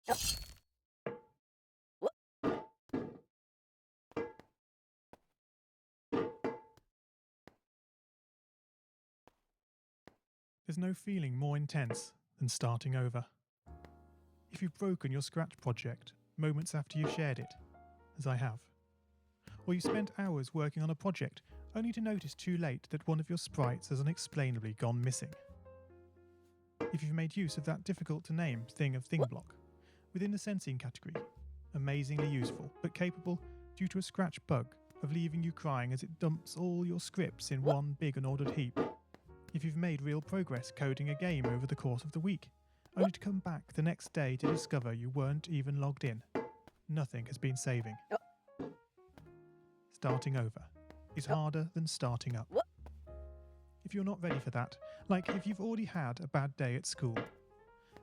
There's no feeling more intense than starting over. If you've broken your Scratch project moments after you've shared it, as I have, or you spent hours working on a project only to notice too late that one of your sprites has unexplainably gone missing. If you've made use of that difficult to name thing of thing block within the sensing category, amazingly useful but capable, due to a Scratch bug, of leaving you crying as it dumps all your scripts in one big unordered heap. If you've made real progress coding a game over the course of the week, only to come back the next day to discover you weren't even logged in, nothing has been saving. Starting over is harder than starting up. If you're not ready for that, like if you've already had a bad day at school,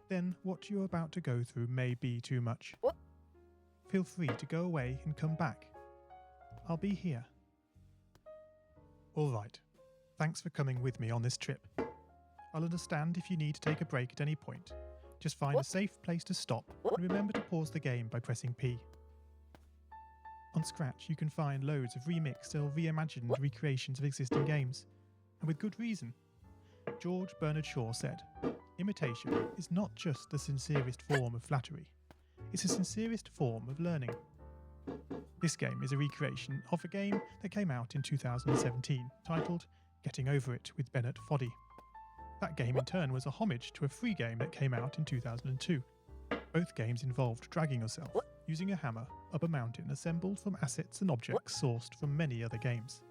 then what you're about to go through may be too much. Feel free to go away and come back. I'll be here. Alright, thanks for coming with me on this trip. I'll understand if you need to take a break at any point. Just find a safe place to stop and remember to pause the game by pressing P. On Scratch you can find loads of remixed or reimagined recreations of existing games, and with good reason. George Bernard Shaw said, "Imitation is not just the sincerest form of flattery, it's the sincerest form of learning." This game is a recreation of a game that came out in 2017, titled Getting Over It with Bennett Foddy. That game in turn was a homage to a free game that came out in 2002. Both games involved dragging yourself, using a hammer, up a mountain assembled from assets and objects sourced from many other games.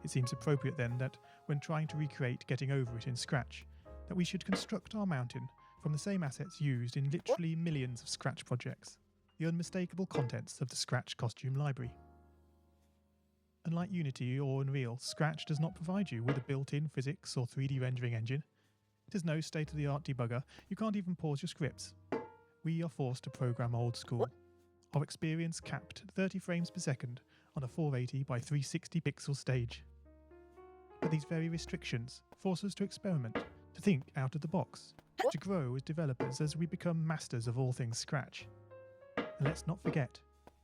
It seems appropriate then that, when trying to recreate Getting Over It in Scratch, that we should construct our mountain from the same assets used in literally millions of Scratch projects, the unmistakable contents of the Scratch costume library. Unlike Unity or Unreal, Scratch does not provide you with a built-in physics or 3D rendering engine. It has no state-of-the-art debugger, you can't even pause your scripts. We are forced to program old school. Our experience capped at 30 frames per second on a 480 by 360 pixel stage. But these very restrictions force us to experiment, to think out of the box, to grow as developers as we become masters of all things Scratch. And let's not forget,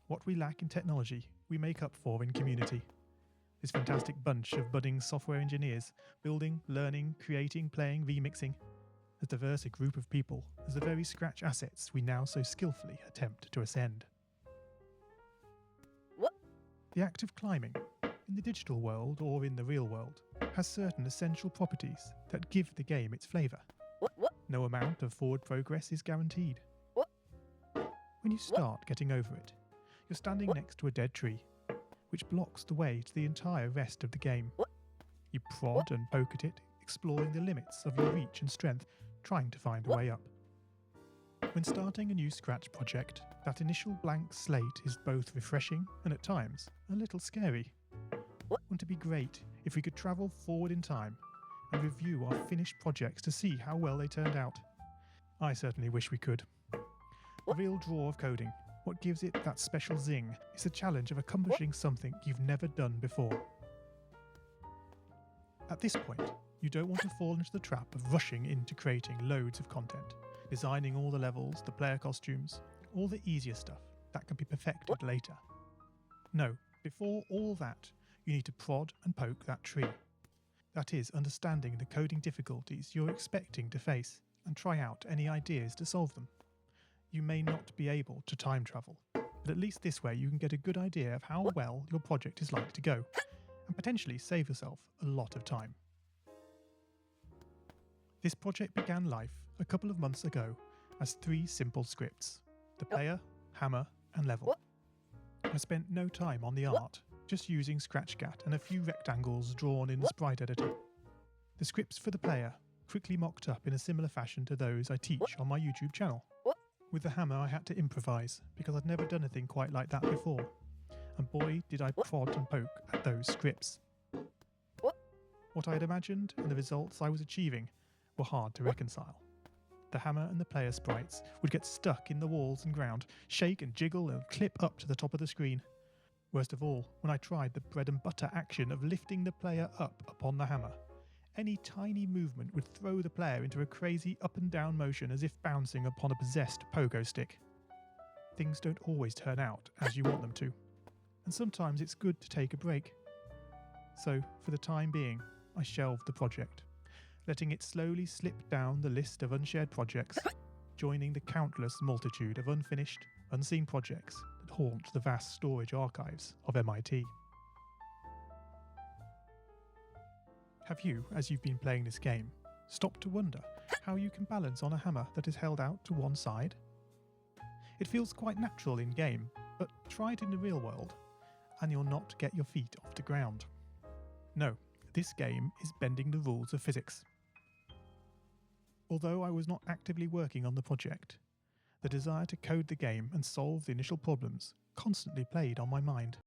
what we lack in technology, we make up for in community. This fantastic bunch of budding software engineers, building, learning, creating, playing, remixing, as diverse a group of people as the very Scratch assets we now so skillfully attempt to ascend. The act of climbing, in the digital world or in the real world, has certain essential properties that give the game its flavour. No amount of forward progress is guaranteed. When you start Getting Over It, you're standing next to a dead tree, which blocks the way to the entire rest of the game. You prod and poke at it, exploring the limits of your reach and strength, trying to find a way up. When starting a new Scratch project, that initial blank slate is both refreshing and at times a little scary. Wouldn't it be great if we could travel forward in time and review our finished projects to see how well they turned out? I certainly wish we could. The real draw of coding, what gives it that special zing, is the challenge of accomplishing something you've never done before. At this point, you don't want to fall into the trap of rushing into creating loads of content, designing all the levels, the player costumes, all the easier stuff that can be perfected later. No, before all that, you need to prod and poke that tree. That is, understanding the coding difficulties you're expecting to face and try out any ideas to solve them. You may not be able to time travel, but at least this way you can get a good idea of how well your project is likely to go, and potentially save yourself a lot of time. This project began life a couple of months ago as 3 simple scripts: the player, hammer, and level. I spent no time on the art, just using ScratchGAT and a few rectangles drawn in the sprite editor. The scripts for the player quickly mocked up in a similar fashion to those I teach on my YouTube channel. With the hammer I had to improvise because I'd never done anything quite like that before, and boy did I prod and poke at those scripts. What I had imagined and the results I was achieving were hard to reconcile. The hammer and the player sprites would get stuck in the walls and ground, shake and jiggle and clip up to the top of the screen. Worst of all, when I tried the bread and butter action of lifting the player up upon the hammer, Any tiny movement would throw the player into a crazy up and down motion as if bouncing upon a possessed pogo stick. Things don't always turn out as you want them to, and sometimes it's good to take a break. So, for the time being, I shelved the project, letting it slowly slip down the list of unshared projects, joining the countless multitude of unfinished, unseen projects that haunt the vast storage archives of MIT. Have you, as you've been playing this game, stopped to wonder how you can balance on a hammer that is held out to one side? It feels quite natural in game, but try it in the real world, and you'll not get your feet off the ground. No, this game is bending the rules of physics. Although I was not actively working on the project, the desire to code the game and solve the initial problems constantly played on my mind.